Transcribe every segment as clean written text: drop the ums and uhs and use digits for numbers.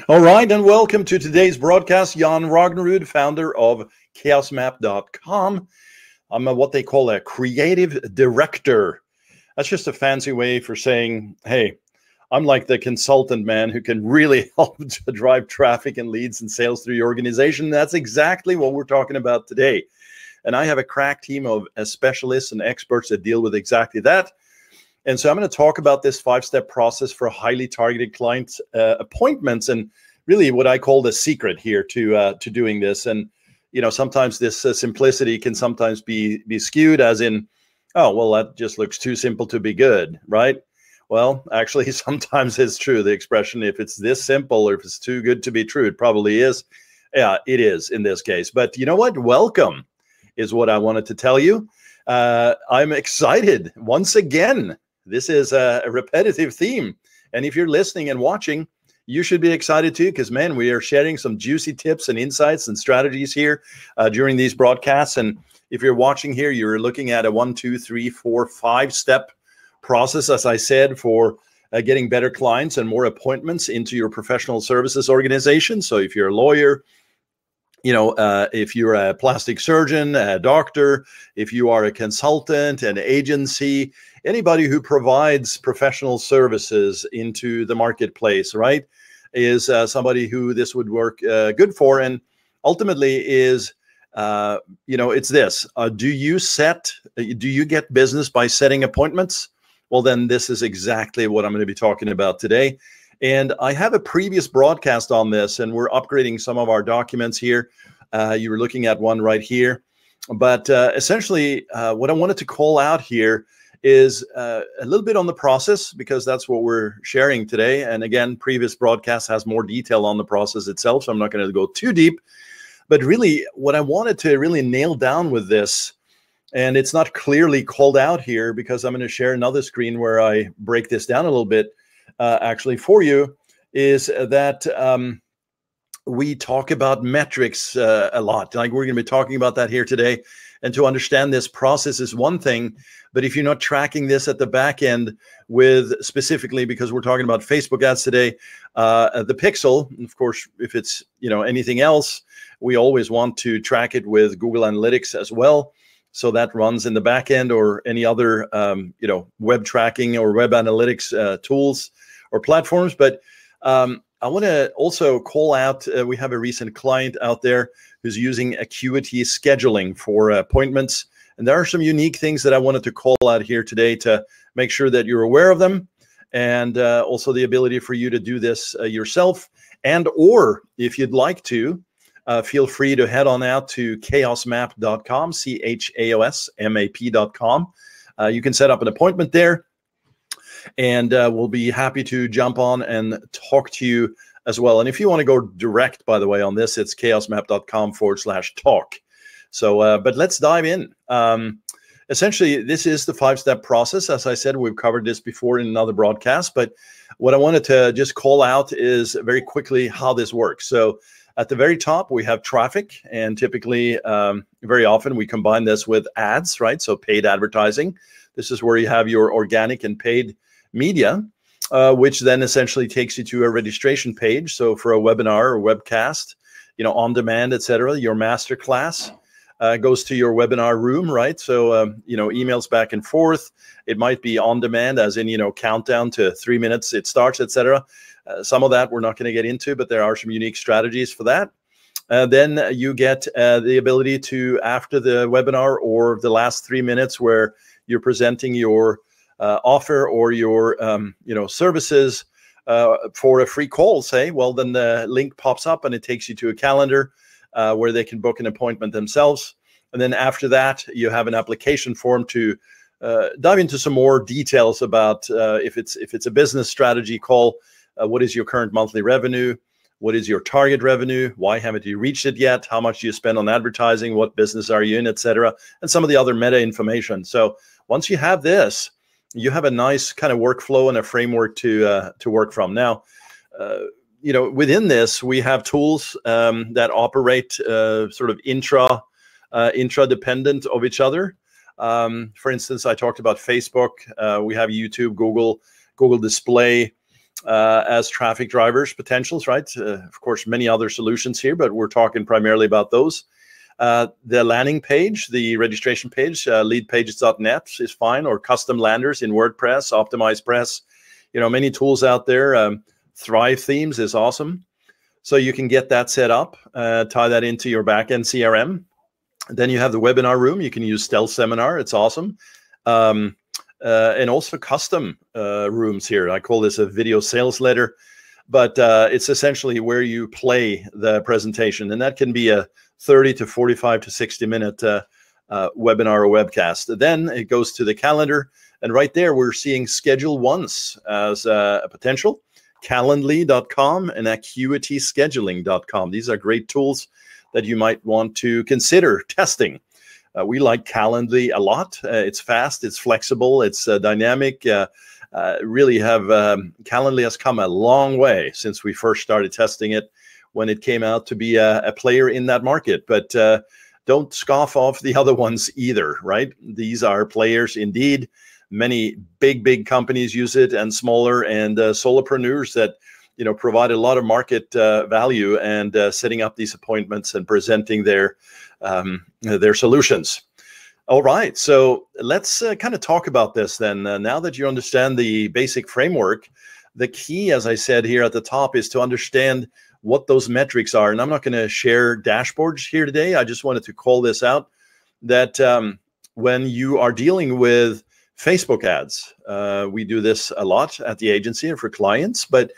All right, and welcome to today's broadcast. Jon Rognerud, founder of chaosmap.com. I'm what they call a creative director. That's just a fancy way for saying, hey, I'm like the consultant man who can really help to drive traffic and leads and sales through your organization. That's exactly what we're talking about today. And I have a crack team of specialists and experts that deal with exactly that. And so I'm going to talk about this 5-step process for highly targeted client appointments, and really what I call the secret here to doing this. And sometimes this simplicity can sometimes be skewed, as in, oh, well, that just looks too simple to be good, right? Well, actually, sometimes it's true. The expression, if it's this simple or if it's too good to be true, it probably is. Yeah, it is in this case. But you know what? Welcome is what I wanted to tell you. I'm excited once again. This is a repetitive theme. And if you're listening and watching, you should be excited too, because, man, we are sharing some juicy tips and insights and strategies here during these broadcasts. And if you're watching here, you're looking at a 1, 2, 3, 4, 5-step process, as I said, for getting better clients and more appointments into your professional services organization. So if you're a lawyer, if you're a plastic surgeon, a doctor, if you are a consultant, an agency, anybody who provides professional services into the marketplace, right, is somebody who this would work good for. And ultimately is, it's this. Do you get business by setting appointments? Well, then this is exactly what I'm going to be talking about today. And I have a previous broadcast on this, and we're upgrading some of our documents here. You were looking at one right here. But essentially, what I wanted to call out here is a little bit on the process, because that's what we're sharing today. And again, previous broadcast has more detail on the process itself, so I'm not going to go too deep. But really, what I wanted to really nail down with this, and it's not clearly called out here because I'm going to share another screen where I break this down a little bit actually for you, is that we talk about metrics a lot. Like, we're going to be talking about that here today. And to understand this process is one thing, but if you're not tracking this at the back end with, specifically because we're talking about Facebook ads today, the pixel, of course, if it's anything else, we always want to track it with Google Analytics as well. So that runs in the back end, or any other web tracking or web analytics tools or platforms. But I want to also call out, we have a recent client out there who's using Acuity scheduling for appointments. And there are some unique things that I wanted to call out here today to make sure that you're aware of them. And also the ability for you to do this yourself. And or if you'd like to, feel free to head on out to chaosmap.com, chaosmap.com. You can set up an appointment there. And we'll be happy to jump on and talk to you as well. And if you want to go direct, by the way, on this, it's chaosmap.com/talk. So, but let's dive in. Essentially, this is the 5-step process. As I said, we've covered this before in another broadcast. But what I wanted to just call out is very quickly how this works. So at the very top, we have traffic. And typically, very often, we combine this with ads, right? So paid advertising. This is where you have your organic and paid media, which then essentially takes you to a registration page. So for a webinar or webcast, on demand, etc., your masterclass goes to your webinar room, right? So, emails back and forth. It might be on demand, as in, countdown to 3 minutes, it starts, etc. Some of that we're not going to get into, but there are some unique strategies for that. Then you get the ability to, after the webinar or the last 3 minutes where you're presenting your offer or your services for a free call, say, well, then the link pops up and it takes you to a calendar where they can book an appointment themselves. And then after that, you have an application form to dive into some more details about if it's a business strategy call, what is your current monthly revenue? What is your target revenue? Why haven't you reached it yet? How much do you spend on advertising? What business are you in, etc. And some of the other meta information. So once you have this, you have a nice kind of workflow and a framework to work from. Now, within this, we have tools that operate sort of intra-dependent of each other. For instance, I talked about Facebook. We have YouTube, Google Display, as traffic drivers potentials, right? Of course, many other solutions here, but we're talking primarily about those. The landing page, the registration page, leadpages.net is fine, or custom landers in WordPress, Optimize Press. Many tools out there. Thrive Themes is awesome. So you can get that set up, tie that into your backend CRM. Then you have the webinar room. You can use Stealth Seminar. It's awesome. And also custom rooms here. I call this a video sales letter, but it's essentially where you play the presentation. And that can be a 30 to 45 to 60-minute webinar or webcast. Then it goes to the calendar. And right there, we're seeing schedule once as a potential. Calendly.com and acuityscheduling.com. These are great tools that you might want to consider testing. We like Calendly a lot. It's fast, it's flexible, it's dynamic. Really have Calendly has come a long way since we first started testing it when it came out to be a player in that market. But don't scoff off the other ones either, right? These are players indeed. Many big companies use it, and smaller, and solopreneurs that provide a lot of market value, and setting up these appointments and presenting their solutions. All right, so let's kind of talk about this then. Now that you understand the basic framework, the key, as I said here at the top, is to understand what those metrics are. And I'm not going to share dashboards here today. I just wanted to call this out, that when you are dealing with Facebook ads, we do this a lot at the agency and for clients, but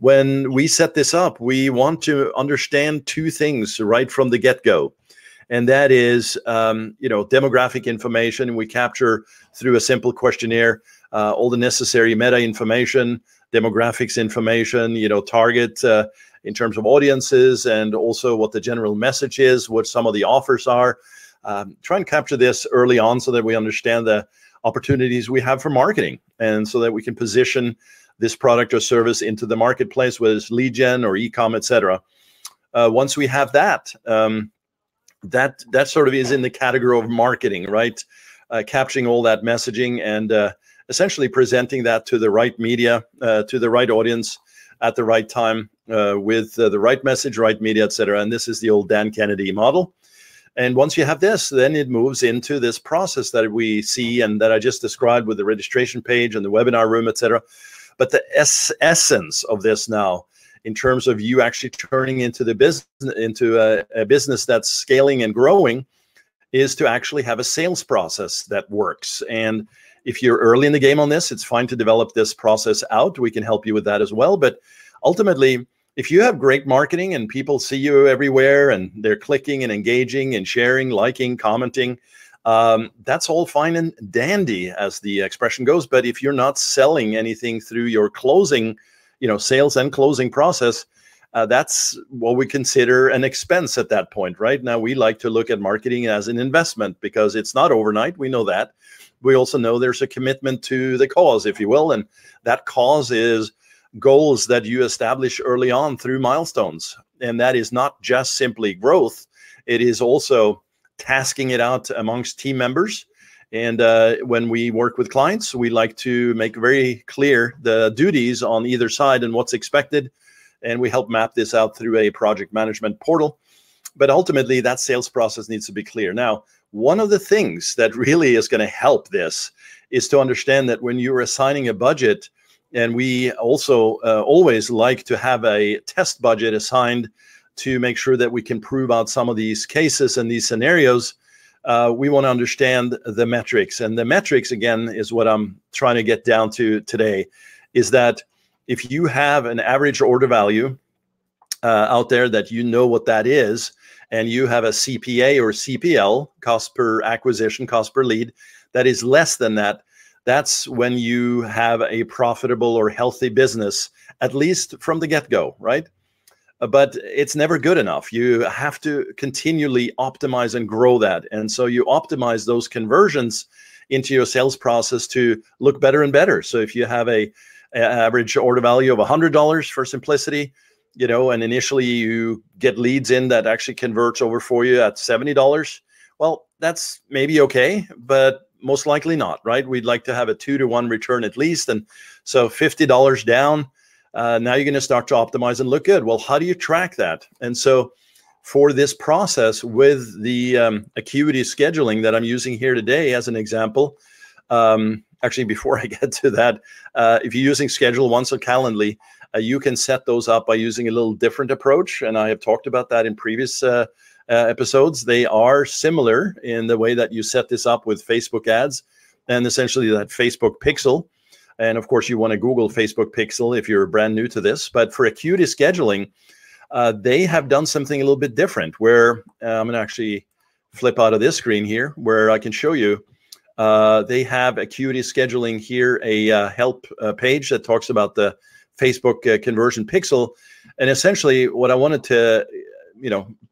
when we set this up, we want to understand two things right from the get-go. And that is, demographic information. We capture through a simple questionnaire all the necessary meta information, demographics information, target in terms of audiences, and also what the general message is, what some of the offers are. Try and capture this early on so that we understand the opportunities we have for marketing, and so that we can position this product or service into the marketplace, whether it's lead gen or e-com, etc. Once we have that, that sort of is in the category of marketing, right? Capturing all that messaging and essentially presenting that to the right media, to the right audience at the right time, with the right message, right media, etc. And this is the old Dan Kennedy model. And once you have this, then it moves into this process that we see and that I just described with the registration page and the webinar room, etc. But the essence of this now, in terms of you actually turning into the business, into a business that's scaling and growing, is to actually have a sales process that works. And if you're early in the game on this, it's fine to develop this process out. We can help you with that as well. But ultimately, if you have great marketing and people see you everywhere and they're clicking and engaging and sharing, liking, commenting, that's all fine and dandy, as the expression goes. But if you're not selling anything through your closing, sales and closing process, that's what we consider an expense at that point, right? Now, we like to look at marketing as an investment because it's not overnight. We know that. We also know there's a commitment to the cause, if you will. And that cause is goals that you establish early on through milestones. And that is not just simply growth. It is also tasking it out amongst team members. And when we work with clients, we like to make very clear the duties on either side and what's expected. And we help map this out through a project management portal. But ultimately, that sales process needs to be clear. Now, one of the things that really is going to help this is to understand that when you're assigning a budget, and we also always like to have a test budget assigned to make sure that we can prove out some of these cases and these scenarios, we want to understand the metrics. And the metrics, again, is what I'm trying to get down to today, is that if you have an average order value out there, that you know what that is, and you have a CPA or CPL, cost per acquisition, cost per lead, that is less than that, that's when you have a profitable or healthy business, at least from the get-go, right? But it's never good enough. You have to continually optimize and grow that. And so you optimize those conversions into your sales process to look better and better. So if you have an average order value of $100 for simplicity, and initially you get leads in that actually converts over for you at $70, well, that's maybe okay, but most likely not, right? We'd like to have a 2-to-1 return at least. And so $50 down now you're going to start to optimize and look good. Well, how do you track that? And so for this process with the Acuity scheduling that I'm using here today as an example, actually, before I get to that, if you're using Schedule Once or Calendly, you can set those up by using a little different approach. And I have talked about that in previous episodes. They are similar in the way that you set this up with Facebook ads and essentially that Facebook pixel. And of course, you want to Google Facebook pixel if you're brand new to this. But for Acuity scheduling, they have done something a little bit different where I'm going to actually flip out of this screen here where I can show you. They have Acuity scheduling here, a help page that talks about the Facebook conversion pixel. And essentially what I wanted to,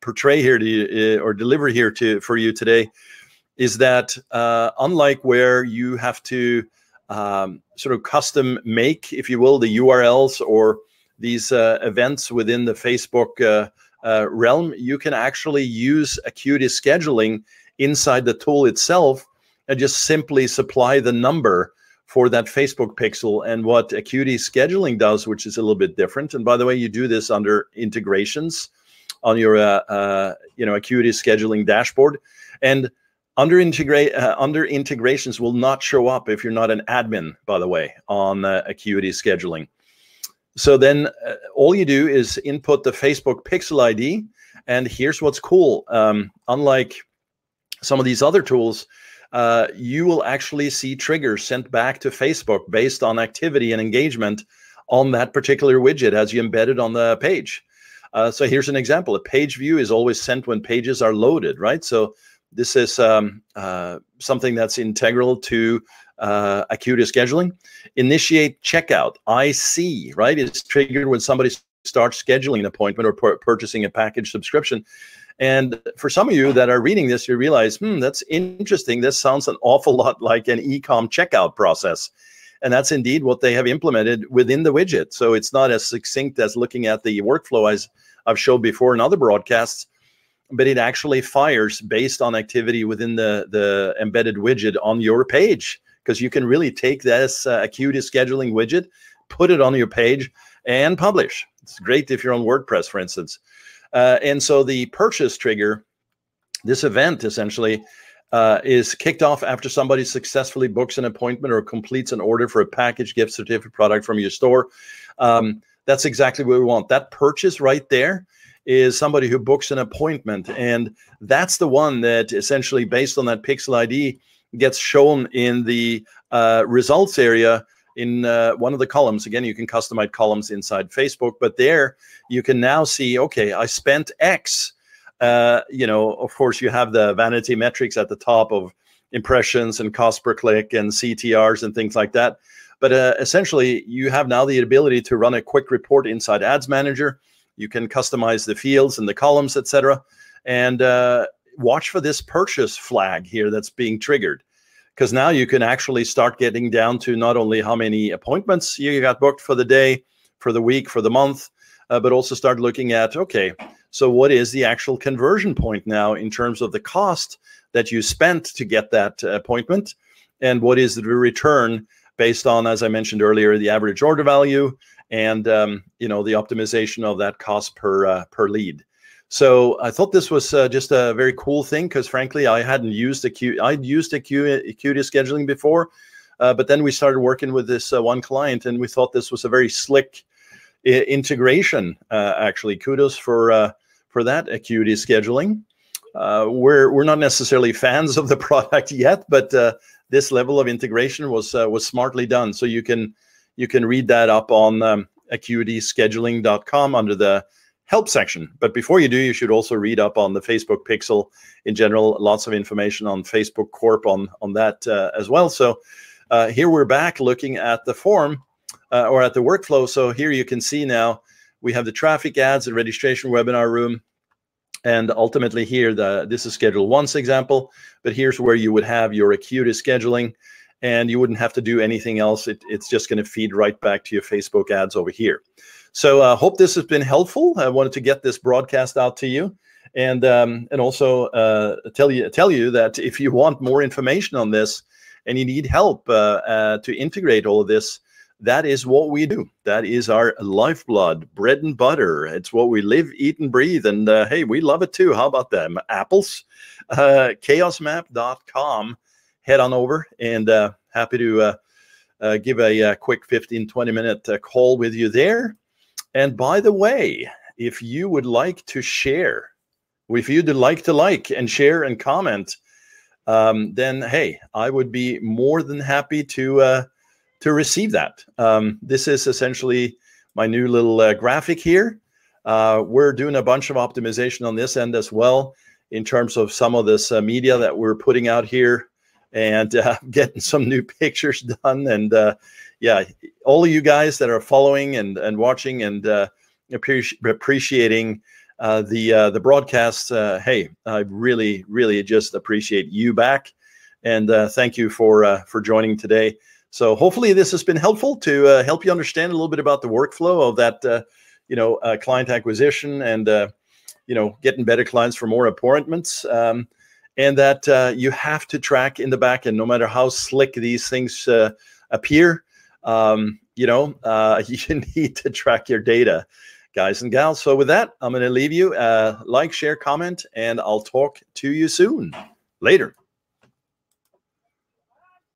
portray here to you, or deliver here for you today is that unlike where you have to sort of custom make, if you will, the URLs or these events within the Facebook realm, you can actually use Acuity scheduling inside the tool itself and just simply supply the number for that Facebook pixel. And what Acuity scheduling does, which is a little bit different, and by the way, you do this under integrations on your Acuity scheduling dashboard, and under integrations will not show up if you're not an admin, by the way, on Acuity scheduling. So then all you do is input the Facebook pixel ID, and here's what's cool. Unlike some of these other tools, you will actually see triggers sent back to Facebook based on activity and engagement on that particular widget as you embed it on the page. So here's an example. A page view is always sent when pages are loaded, right? So this is something that's integral to Acuity scheduling. Initiate checkout, IC, right? It's triggered when somebody starts scheduling an appointment or purchasing a package subscription. And for some of you that are reading this, you realize, that's interesting. This sounds an awful lot like an e-com checkout process. And that's indeed what they have implemented within the widget. So it's not as succinct as looking at the workflow as I've showed before in other broadcasts, but it actually fires based on activity within the embedded widget on your page, because you can really take this Acuity scheduling widget, put it on your page, and publish. It's great if you're on WordPress, for instance. And so the purchase trigger, this event essentially is kicked off after somebody successfully books an appointment or completes an order for a package, gift certificate, product from your store. That's exactly what we want. That purchase right there is somebody who books an appointment. And that's the one that essentially, based on that pixel ID, gets shown in the results area in one of the columns. Again, you can customize columns inside Facebook, but there you can now see, okay, I spent X. Of course, you have the vanity metrics at the top of impressions and cost per click and CTRs and things like that. But essentially, you have now the ability to run a quick report inside Ads Manager. You can customize the fields and the columns, etc. And watch for this purchase flag here that's being triggered, because now you can actually start getting down to not only how many appointments you got booked for the day, for the week, for the month, but also start looking at, okay, so what is the actual conversion point now in terms of the cost that you spent to get that appointment, and what is the return based on, as I mentioned earlier, the average order value and the optimization of that cost per lead. So I thought this was just a very cool thing, because frankly, I hadn't used I'd used Acuity scheduling before, but then we started working with this one client, and we thought this was a very slick integration. Actually, kudos for that Acuity scheduling. We're not necessarily fans of the product yet, but this level of integration was smartly done. So you can read that up on acuityscheduling.com under the help section. But before you do, you should also read up on the Facebook pixel in general. Lots of information on Facebook Corp on that as well. So here we're back looking at the form or at the workflow. So here you can see now we have the traffic ads, the registration webinar room. And ultimately here, this is Schedule Once example, but here's where you would have your Acuity scheduling, and you wouldn't have to do anything else. It's just going to feed right back to your Facebook ads over here. So I hope this has been helpful. I wanted to get this broadcast out to you, and also tell you that if you want more information on this and you need help to integrate all of this, that is what we do. That is our lifeblood, bread and butter. It's what we live, eat, and breathe. And hey, we love it too. How about them apples? Chaosmap.com. Head on over, and happy to give a quick 15-20 minute call with you there. And by the way, if you would like to share, if you'd like and share and comment, then hey, I would be more than happy to receive that. This is essentially my new little graphic here. We're doing a bunch of optimization on this end as well in terms of some of this media that we're putting out here, and getting some new pictures done. And yeah, all of you guys that are following and watching and appreciating the broadcast, hey, I really just appreciate you back, and thank you for joining today. So hopefully this has been helpful to help you understand a little bit about the workflow of that client acquisition, and getting better clients for more appointments, and that you have to track in the back end, no matter how slick these things appear. You need to track your data, guys and gals. So with that, I'm going to leave you. Like, share, comment, and I'll talk to you soon. Later.